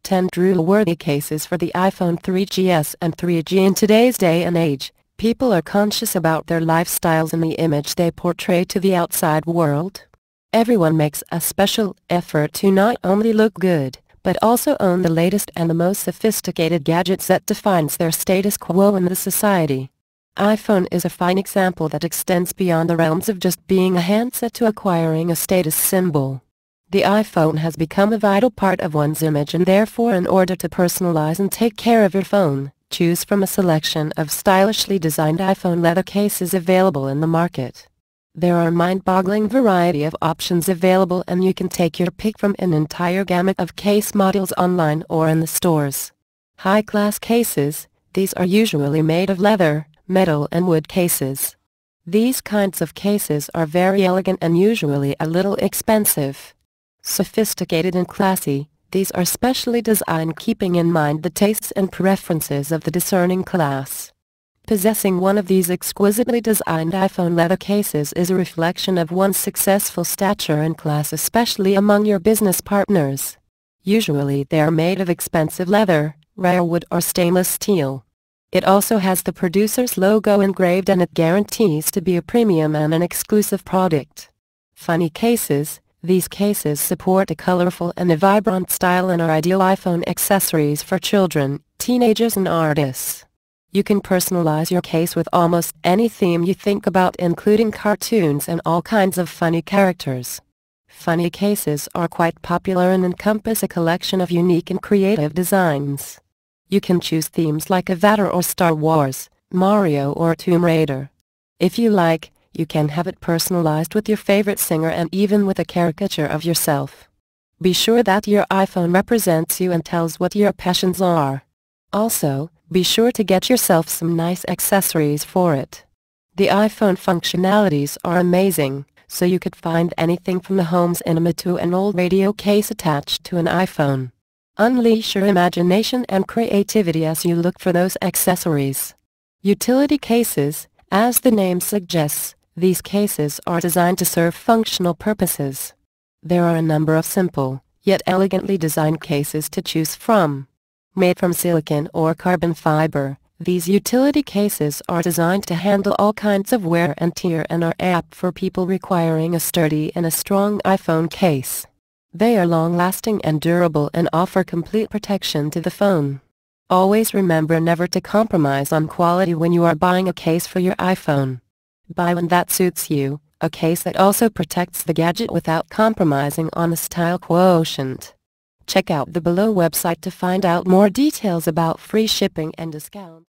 10 drool-worthy cases for the iPhone 3GS and 3G. In today's day and age, people are conscious about their lifestyles and the image they portray to the outside world. Everyone makes a special effort to not only look good, but also own the latest and the most sophisticated gadgets that defines their status quo in the society. iPhone is a fine example that extends beyond the realms of just being a handset to acquiring a status symbol. The iPhone has become a vital part of one's image, and therefore, in order to personalize and take care of your phone, choose from a selection of stylishly designed iPhone leather cases available in the market. There are a mind-boggling variety of options available, and you can take your pick from an entire gamut of case models online or in the stores. High-class cases, these are usually made of leather, metal and wood cases. These kinds of cases are very elegant and usually a little expensive. Sophisticated and classy, these are specially designed keeping in mind the tastes and preferences of the discerning class. Possessing one of these exquisitely designed iPhone leather cases is a reflection of one's successful stature and class, especially among your business partners. Usually they are made of expensive leather, rare wood or stainless steel. It also has the producer's logo engraved, and it guarantees to be a premium and an exclusive product. Funny cases. These cases support a colorful and a vibrant style and are ideal iPhone accessories for children, teenagers and artists. You can personalize your case with almost any theme you think about, including cartoons and all kinds of funny characters. Funny cases are quite popular and encompass a collection of unique and creative designs. You can choose themes like Avatar or Star Wars, Mario or Tomb Raider. If you like, you can have it personalized with your favorite singer and even with a caricature of yourself. Be sure that your iPhone represents you and tells what your passions are. Also, be sure to get yourself some nice accessories for it. The iPhone functionalities are amazing, so you could find anything from the home cinema to an old radio case attached to an iPhone. Unleash your imagination and creativity as you look for those accessories. Utility cases, as the name suggests, these cases are designed to serve functional purposes. There are a number of simple, yet elegantly designed cases to choose from. Made from silicone or carbon fiber, these utility cases are designed to handle all kinds of wear and tear and are apt for people requiring a sturdy and a strong iPhone case. They are long-lasting and durable and offer complete protection to the phone. Always remember never to compromise on quality when you are buying a case for your iPhone. Buy one that suits you, a case that also protects the gadget without compromising on the style quotient. Check out the below website to find out more details about free shipping and discounts.